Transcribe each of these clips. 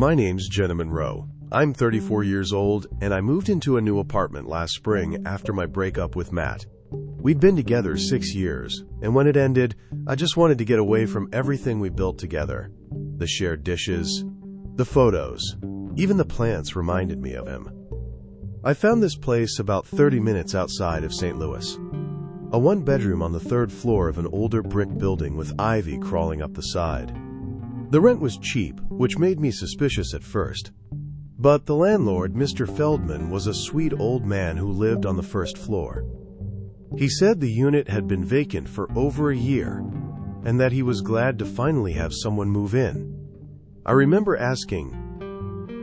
My name's Jenna Monroe. I'm 34 years old, and I moved into a new apartment last spring after my breakup with Matt. We'd been together 6 years, and when it ended, I just wanted to get away from everything we built together. The shared dishes, the photos, even the plants reminded me of him. I found this place about 30 minutes outside of St. Louis. A one-bedroom on the 3rd floor of an older brick building with ivy crawling up the side. The rent was cheap, which made me suspicious at first. But the landlord, Mr. Feldman, was a sweet old man who lived on the 1st floor. He said the unit had been vacant for over a year, and that he was glad to finally have someone move in. I remember asking,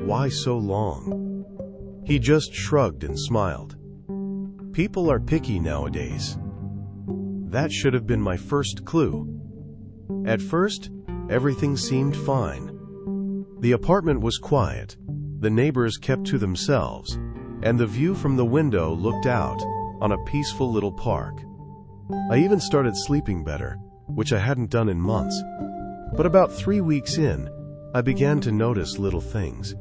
"Why so long?" He just shrugged and smiled. People are picky nowadays. That should have been my first clue. At first, everything seemed fine. The apartment was quiet, the neighbors kept to themselves, and the view from the window looked out on a peaceful little park. I even started sleeping better, which I hadn't done in months. But about 3 weeks in, I began to notice little things.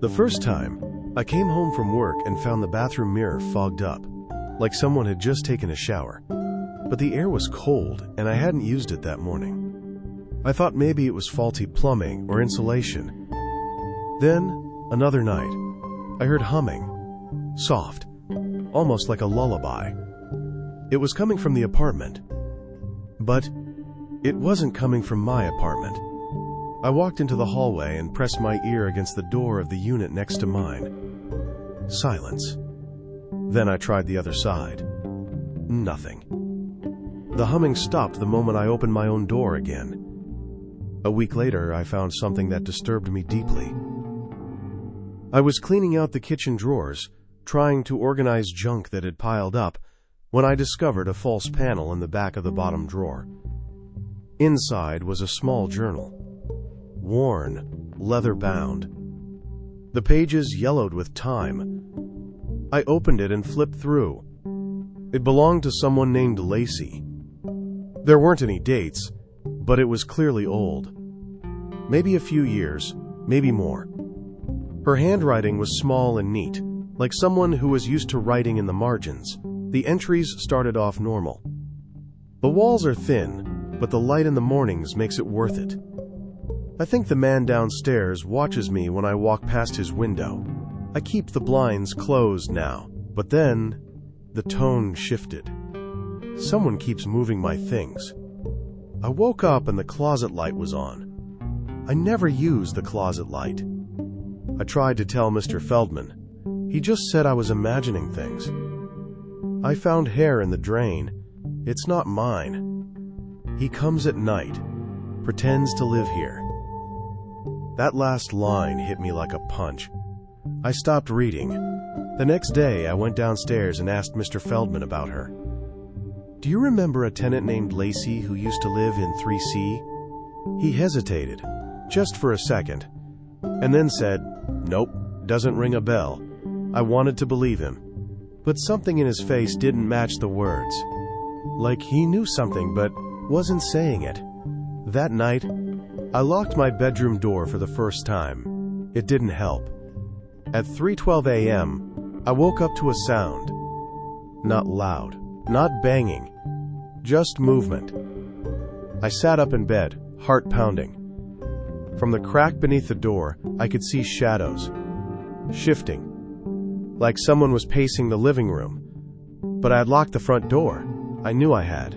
The first time, I came home from work and found the bathroom mirror fogged up, like someone had just taken a shower. But the air was cold, and I hadn't used it that morning. I thought maybe it was faulty plumbing or insulation. Then, another night, I heard humming, soft, almost like a lullaby. It was coming from the apartment. But it wasn't coming from my apartment. I walked into the hallway and pressed my ear against the door of the unit next to mine. Silence. Then I tried the other side. Nothing. The humming stopped the moment I opened my own door again. A week later, I found something that disturbed me deeply. I was cleaning out the kitchen drawers, trying to organize junk that had piled up, when I discovered a false panel in the back of the bottom drawer. Inside was a small journal. Worn, leather-bound. The pages yellowed with time. I opened it and flipped through. It belonged to someone named Lacey. There weren't any dates, but it was clearly old. Maybe a few years, maybe more. Her handwriting was small and neat, like someone who was used to writing in the margins. The entries started off normal. The walls are thin, but the light in the mornings makes it worth it. I think the man downstairs watches me when I walk past his window. I keep the blinds closed now, but then the tone shifted. Someone keeps moving my things. I woke up and the closet light was on. I never use the closet light. I tried to tell Mr. Feldman. He just said I was imagining things. I found hair in the drain. It's not mine. He comes at night, pretends to live here. That last line hit me like a punch. I stopped reading. The next day, I went downstairs and asked Mr. Feldman about her. "Do you remember a tenant named Lacey who used to live in 3C? He hesitated, just for a second, and then said, "Nope, doesn't ring a bell." I wanted to believe him, but something in his face didn't match the words. Like he knew something but wasn't saying it. That night, I locked my bedroom door for the first time. It didn't help. At 3:12 a.m., I woke up to a sound. Not loud, not banging, just movement. I sat up in bed, heart pounding. From the crack beneath the door, I could see shadows, shifting, like someone was pacing the living room. But I had locked the front door. I knew I had.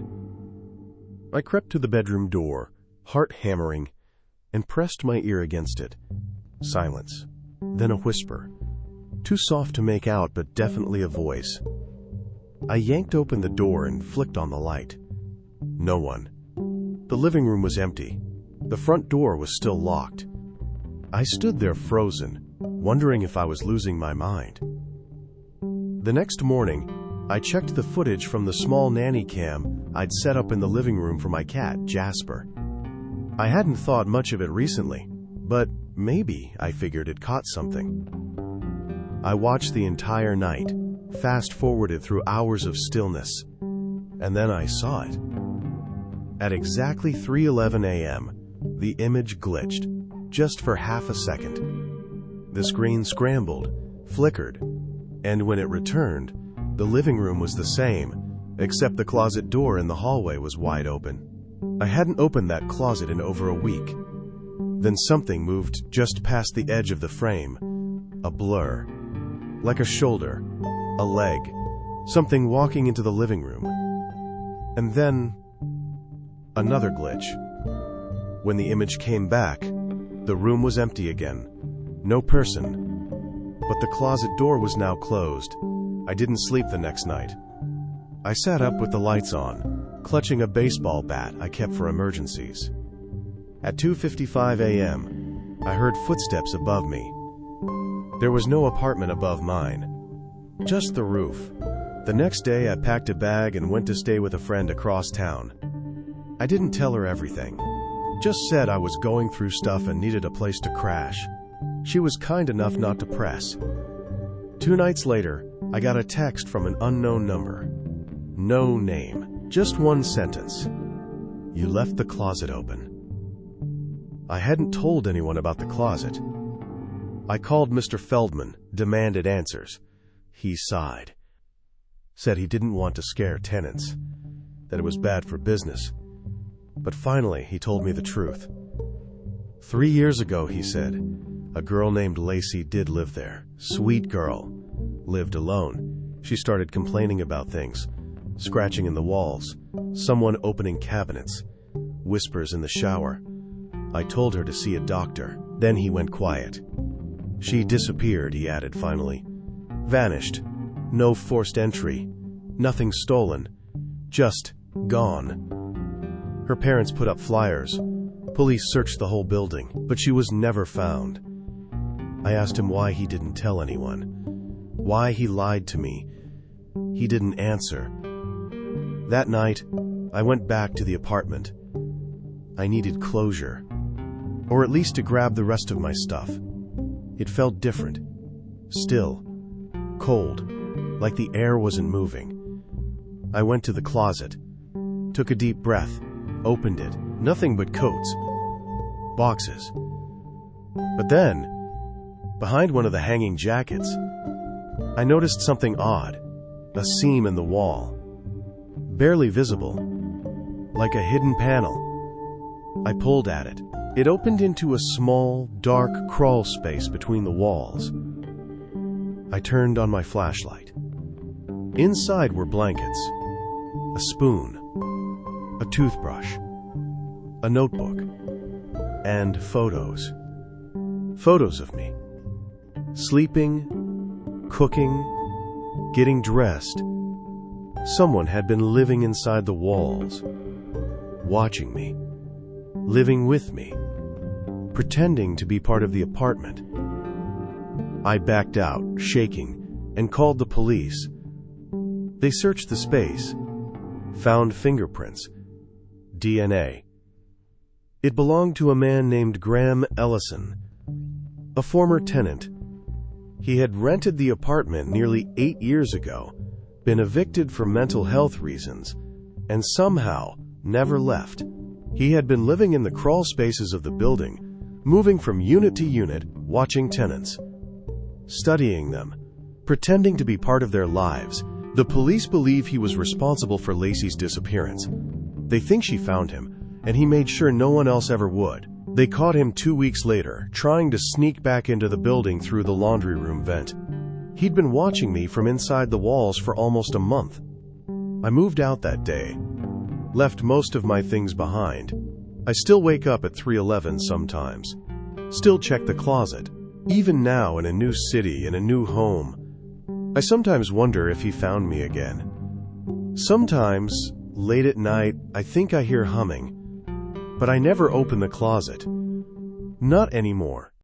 I crept to the bedroom door, heart hammering, and pressed my ear against it. Silence. Then a whisper. Too soft to make out, but definitely a voice. I yanked open the door and flicked on the light. No one. The living room was empty. The front door was still locked. I stood there frozen, wondering if I was losing my mind. The next morning, I checked the footage from the small nanny cam I'd set up in the living room for my cat, Jasper. I hadn't thought much of it recently, but maybe, I figured, it caught something. I watched the entire night, fast-forwarded through hours of stillness, and then I saw it. At exactly 3:11 a.m., the image glitched, just for half a second. The screen scrambled, flickered, and when it returned, the living room was the same, except the closet door in the hallway was wide open. I hadn't opened that closet in over a week. Then something moved just past the edge of the frame. A blur. Like a shoulder. A leg. Something walking into the living room. And then another glitch. When the image came back, the room was empty again. No person. But the closet door was now closed. I didn't sleep the next night. I sat up with the lights on, clutching a baseball bat I kept for emergencies. At 2:55 a.m., I heard footsteps above me. There was no apartment above mine, just the roof. The next day, I packed a bag and went to stay with a friend across town. I didn't tell her everything, just said I was going through stuff and needed a place to crash. She was kind enough not to press. 2 nights later, I got a text from an unknown number. No name, just one sentence. You left the closet open. I hadn't told anyone about the closet. I called Mr. Feldman, demanded answers. He sighed. Said he didn't want to scare tenants, that it was bad for business. But finally, he told me the truth. 3 years ago, he said, a girl named Lacey did live there. Sweet girl. Lived alone. She started complaining about things. Scratching in the walls. Someone opening cabinets. Whispers in the shower. I told her to see a doctor. Then he went quiet. She disappeared, he added finally. Vanished. No forced entry. Nothing stolen. Just gone. Her parents put up flyers. Police searched the whole building, but she was never found. I asked him why he didn't tell anyone. Why he lied to me. He didn't answer. That night, I went back to the apartment. I needed closure. Or at least to grab the rest of my stuff. It felt different. Still. Cold. Like the air wasn't moving. I went to the closet. Took a deep breath. Opened it. Nothing but coats. Boxes. But then, behind one of the hanging jackets, I noticed something odd. A seam in the wall. Barely visible. Like a hidden panel. I pulled at it. It opened into a small, dark crawl space between the walls. I turned on my flashlight. Inside were blankets, a spoon, a toothbrush, a notebook, and photos. Photos of me. Sleeping, cooking, getting dressed. Someone had been living inside the walls, watching me, living with me, pretending to be part of the apartment. I backed out, shaking, and called the police. They searched the space, found fingerprints, DNA. It belonged to a man named Graham Ellison, a former tenant. He had rented the apartment nearly 8 years ago, been evicted for mental health reasons, and somehow never left. He had been living in the crawl spaces of the building, moving from unit to unit, watching tenants, studying them, pretending to be part of their lives. The police believe he was responsible for Lacey's disappearance. They think she found him, and he made sure no one else ever would. They caught him 2 weeks later, trying to sneak back into the building through the laundry room vent. He'd been watching me from inside the walls for almost a month. I moved out that day, left most of my things behind. I still wake up at 3:11 sometimes. Still check the closet. Even now in a new city, in a new home, I sometimes wonder if he found me again. Sometimes, late at night, I think I hear humming. But I never open the closet. Not anymore.